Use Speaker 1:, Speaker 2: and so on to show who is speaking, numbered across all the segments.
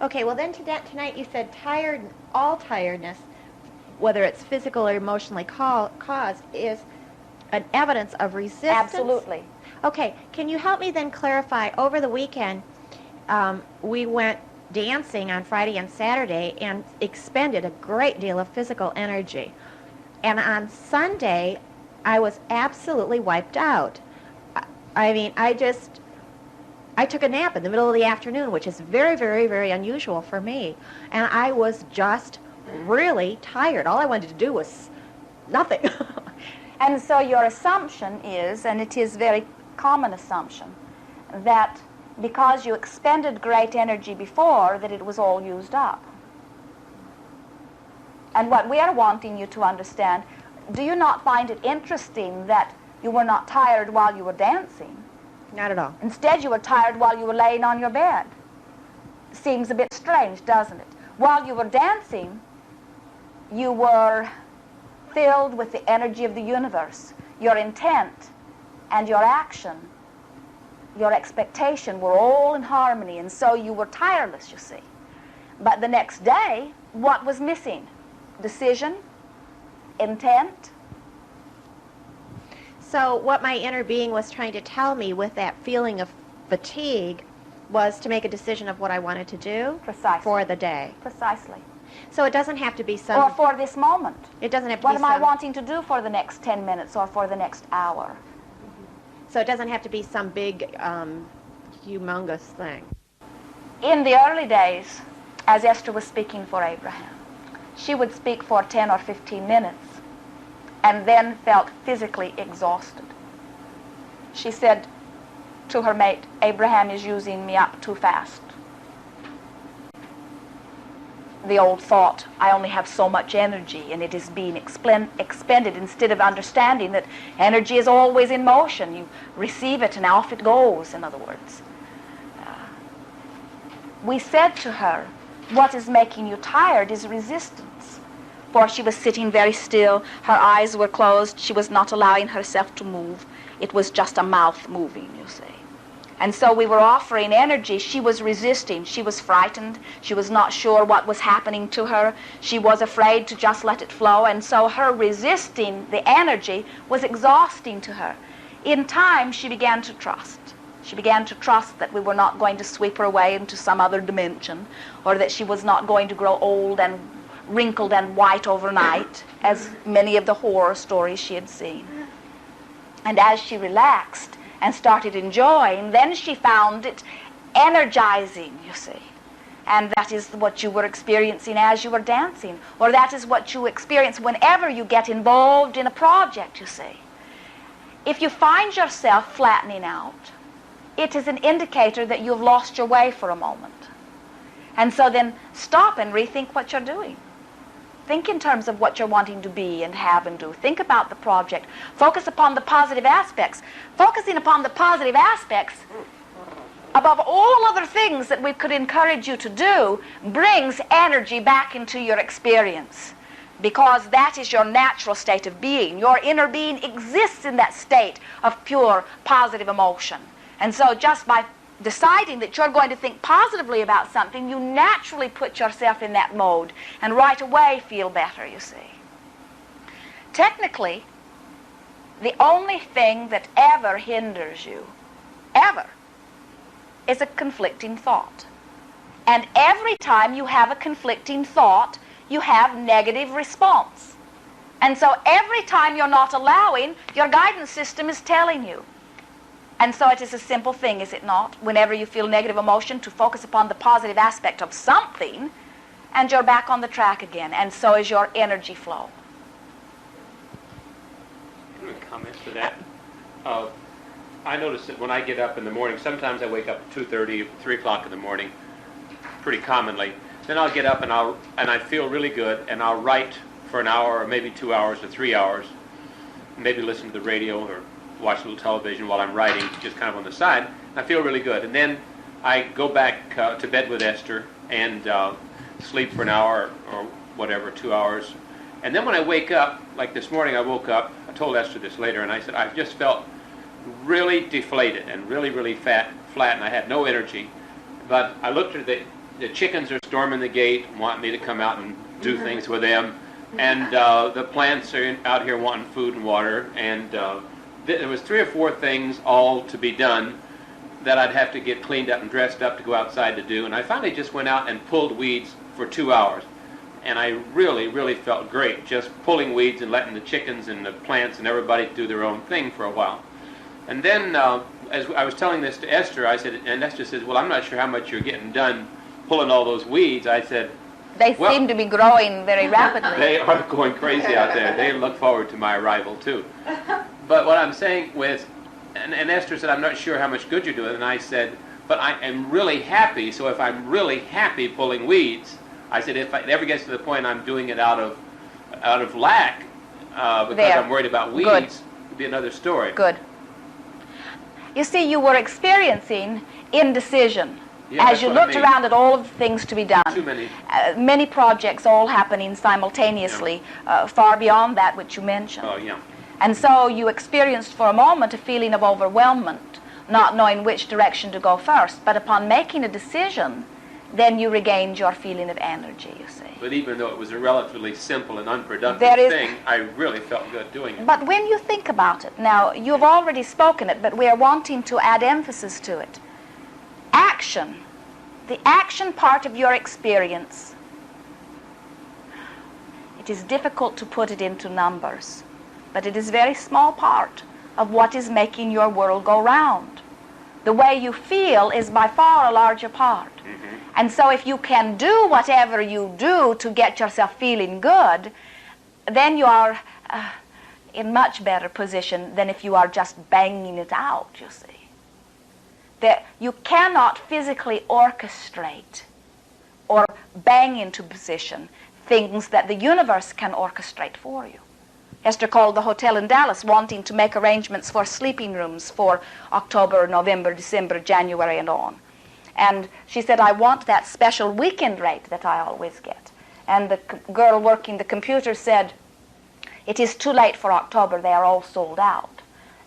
Speaker 1: Okay, well then tonight you said all tiredness, whether it's physical or emotionally caused, is an evidence of resistance?
Speaker 2: Absolutely.
Speaker 1: Okay, can you help me then clarify? Over the weekend, we went dancing on Friday and Saturday and expended a great deal of physical energy. And on Sunday, I was absolutely wiped out. I mean, I took a nap in the middle of the afternoon, which is very, very, very unusual for me. And I was just really tired. All I wanted to do was nothing.
Speaker 2: And so your assumption is, and it is a very common assumption, that because you expended great energy before, that it was all used up. And what we are wanting you to understand, do you not find it interesting that you were not tired while you were dancing?
Speaker 1: Not at all.
Speaker 2: Instead, you were tired while you were laying on your bed. Seems a bit strange, doesn't it? While you were dancing, you were filled with the energy of the universe. Your intent and your action, your expectation were all in harmony, and so you were tireless, you see. But the next day, what was missing? Decision, intent.
Speaker 1: So what my inner being was trying to tell me with that feeling of fatigue was to make a decision of what I wanted to do.
Speaker 2: Precisely.
Speaker 1: For the day.
Speaker 2: Precisely.
Speaker 1: So it doesn't have to be some...
Speaker 2: Or for this moment.
Speaker 1: It doesn't have to
Speaker 2: What
Speaker 1: be
Speaker 2: am I wanting to do for the next 10 minutes or for the next hour?
Speaker 1: So it doesn't have to be some big, humongous thing.
Speaker 2: In the early days, as Esther was speaking for Abraham, she would speak for 10 or 15 minutes and then felt physically exhausted. She said to her mate, Abraham is using me up too fast. The old thought, I only have so much energy and it is being expended, instead of understanding that energy is always in motion. You receive it and off it goes, in other words. We said to her, what is making you tired is resistance. For she was sitting very still, her eyes were closed, she was not allowing herself to move. It was just a mouth moving, you see. And so we were offering energy. She was resisting. She was frightened. She was not sure what was happening to her. She was afraid to just let it flow. And so her resisting the energy was exhausting to her. In time, she began to trust. She began to trust that we were not going to sweep her away into some other dimension, or that she was not going to grow old and wrinkled and white overnight, as many of the horror stories she had seen. And as she relaxed and started enjoying, then she found it energizing, you see. And that is what you were experiencing as you were dancing, or that is what you experience whenever you get involved in a project, you see. If you find yourself flattening out, it is an indicator that you've lost your way for a moment. And so then stop and rethink what you're doing. Think in terms of what you're wanting to be and have and do. Think about the project. Focus upon the positive aspects. Focusing upon the positive aspects, above all other things that we could encourage you to do, brings energy back into your experience. Because that is your natural state of being. Your inner being exists in that state of pure positive emotion. And so just by deciding that you're going to think positively about something, you naturally put yourself in that mode and right away feel better, you see. Technically, the only thing that ever hinders you, ever, is a conflicting thought. And every time you have a conflicting thought, you have negative response. And so every time you're not allowing, your guidance system is telling you. And so it is a simple thing, is it not, whenever you feel negative emotion, to focus upon the positive aspect of something, and you're back on the track again, and so is your energy flow.
Speaker 3: Can I comment to that? I notice that when I get up in the morning, sometimes I wake up at 2:30, 3 o'clock in the morning, pretty commonly. Then I'll get up and I feel really good, and I'll write for an hour or maybe 2 hours or 3 hours, maybe listen to the radio or watch a little television while I'm writing, just kind of on the side. I feel really good. And then I go back to bed with Esther and sleep for an hour or whatever, 2 hours. And then when I wake up, like this morning I woke up, I told Esther this later, and I said, I just felt really deflated and really, really flat, and I had no energy. But I looked at the the chickens are storming the gate, want me to come out and do things with them. And the plants are out here wanting food and water. And there was 3 or 4 things all to be done that I'd have to get cleaned up and dressed up to go outside to do. And I finally just went out and pulled weeds for 2 hours. And I really, really felt great just pulling weeds and letting the chickens and the plants and everybody do their own thing for a while. And then as I was telling this to Esther, I said, and Esther says, well, I'm not sure how much you're getting done pulling all those weeds. I said,
Speaker 2: They seem to be growing very rapidly.
Speaker 3: They are going crazy out there. They look forward to my arrival, too. But what I'm saying was, and Esther said, I'm not sure how much good you're doing. And I said, but I am really happy. So if I'm really happy pulling weeds, I said, if it ever gets to the point I'm doing it out of lack, because I'm worried about weeds,
Speaker 2: Good.
Speaker 3: it'd be another story.
Speaker 2: Good. You see, you were experiencing indecision.
Speaker 3: Yeah,
Speaker 2: as you looked around at all of the things to be done.
Speaker 3: Too many.
Speaker 2: Many projects all happening simultaneously, far beyond that which you mentioned.
Speaker 3: Oh, yeah.
Speaker 2: And so you experienced for a moment a feeling of overwhelmment, not knowing which direction to go first. But upon making a decision, then you regained your feeling of energy, you see.
Speaker 3: But even though it was a relatively simple and unproductive thing, I really felt good doing it.
Speaker 2: But when you think about it, now, you've already spoken it, but we are wanting to add emphasis to it. Action, the action part of your experience, it is difficult to put it into numbers, but it is a very small part of what is making your world go round. The way you feel is by far a larger part. Mm-hmm. And so if you can do whatever you do to get yourself feeling good, then you are in much better position than if you are just banging it out, you see. That you cannot physically orchestrate or bang into position things that the universe can orchestrate for you. Esther called the hotel in Dallas wanting to make arrangements for sleeping rooms for October, November, December, January, and on. And she said, I want that special weekend rate that I always get. And the girl working the computer said, it is too late for October, they are all sold out.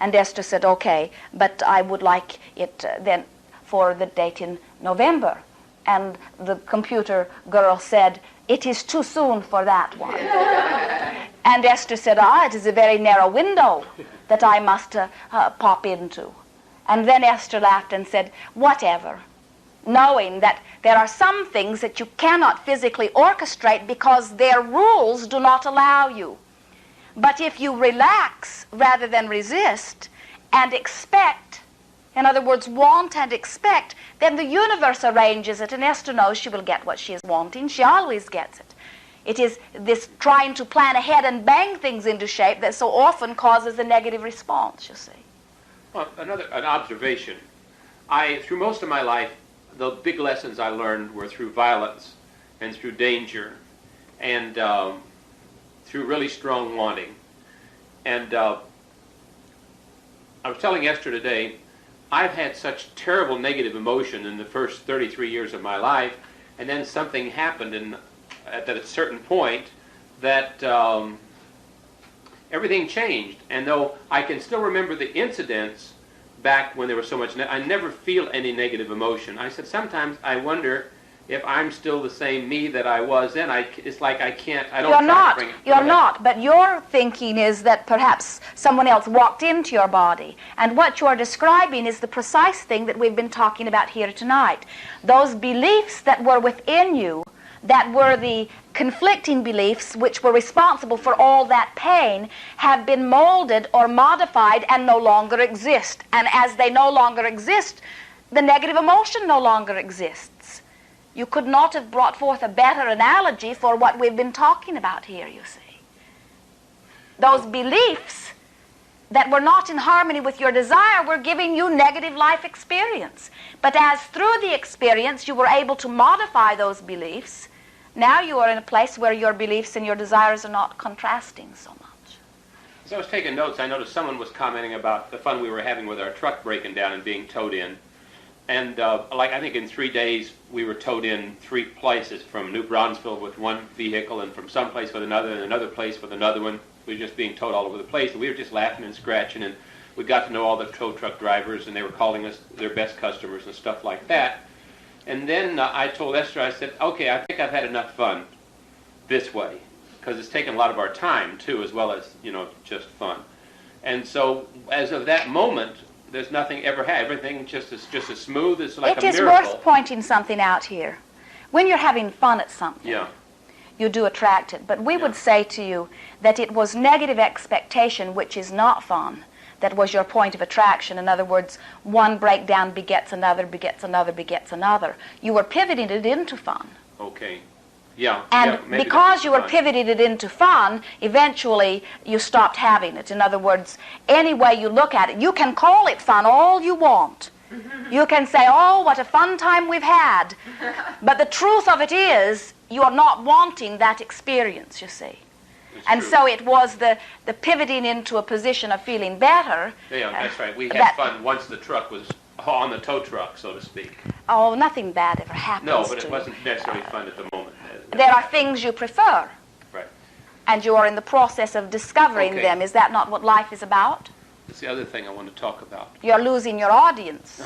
Speaker 2: And Esther said, okay, but I would like it then for the date in November. And the computer girl said, it is too soon for that one. And Esther said, it is a very narrow window that I must pop into. And then Esther laughed and said, whatever, knowing that there are some things that you cannot physically orchestrate because their rules do not allow you. But if you relax rather than resist and expect, in other words, want and expect, then the universe arranges it, and Esther knows she will get what she is wanting. She always gets it. It is this trying to plan ahead and bang things into shape that so often causes a negative response, you see.
Speaker 3: Well, an observation. Through most of my life, the big lessons I learned were through violence and through danger and through really strong wanting. And I was telling Esther today, I've had such terrible negative emotion in the first 33 years of my life, and then something happened at a certain point that everything changed. And though I can still remember the incidents back when there was so much, I never feel any negative emotion. I said, sometimes I wonder if I'm still the same me that I was then. It's like I don't try to bring it.
Speaker 2: You're not, but your thinking is that perhaps someone else walked into your body. And what you're describing is the precise thing that we've been talking about here tonight. Those beliefs that were within you, that were the conflicting beliefs which were responsible for all that pain, have been molded or modified and no longer exist. And as they no longer exist, the negative emotion no longer exists. You could not have brought forth a better analogy for what we've been talking about here, you see. Those beliefs that were not in harmony with your desire were giving you negative life experience. But as through the experience you were able to modify those beliefs, now you are in a place where your beliefs and your desires are not contrasting so much.
Speaker 3: As I was taking notes, I noticed someone was commenting about the fun we were having with our truck breaking down and being towed in. And I think in 3 days, we were towed in 3 places, from New Braunfels with one vehicle and from some place with another and another place with another one. We were just being towed all over the place, and we were just laughing and scratching, and we got to know all the tow truck drivers, and they were calling us their best customers and stuff like that. And then I told Esther, I said, okay, I think I've had enough fun this way, because it's taken a lot of our time too, as well as, just fun. And so as of that moment, there's nothing ever had. Everything just as smooth. It's like a
Speaker 2: It is
Speaker 3: miracle.
Speaker 2: worth pointing something out here. When you're having fun at something,
Speaker 3: Yeah.
Speaker 2: you do attract it. But we
Speaker 3: Yeah.
Speaker 2: would say to you that it was negative expectation, which is not fun, that was your point of attraction. In other words, one breakdown begets another, begets another, begets another. You were pivoting it into fun.
Speaker 3: Okay. Yeah.
Speaker 2: And
Speaker 3: yeah, maybe
Speaker 2: because
Speaker 3: that's
Speaker 2: you were
Speaker 3: fine.
Speaker 2: pivoting it into fun, eventually you stopped having it. In other words, any way you look at it, you can call it fun all you want. You can say, oh, what a fun time we've had. But the truth of it is, you're not wanting that experience, you see.
Speaker 3: It's
Speaker 2: And
Speaker 3: true.
Speaker 2: so it was the pivoting into a position of feeling better.
Speaker 3: Yeah, that's right. We had
Speaker 2: that-
Speaker 3: fun once the truck was on the tow truck, so to speak.
Speaker 2: Oh, nothing bad ever happens
Speaker 3: No, but
Speaker 2: to
Speaker 3: it
Speaker 2: you.
Speaker 3: wasn't necessarily fun at the moment.
Speaker 2: There are things you prefer,
Speaker 3: Right.
Speaker 2: and you are in the process of discovering
Speaker 3: Okay.
Speaker 2: them. Is that not what life is about?
Speaker 3: That's the other thing I want to talk about.
Speaker 2: You're losing your audience.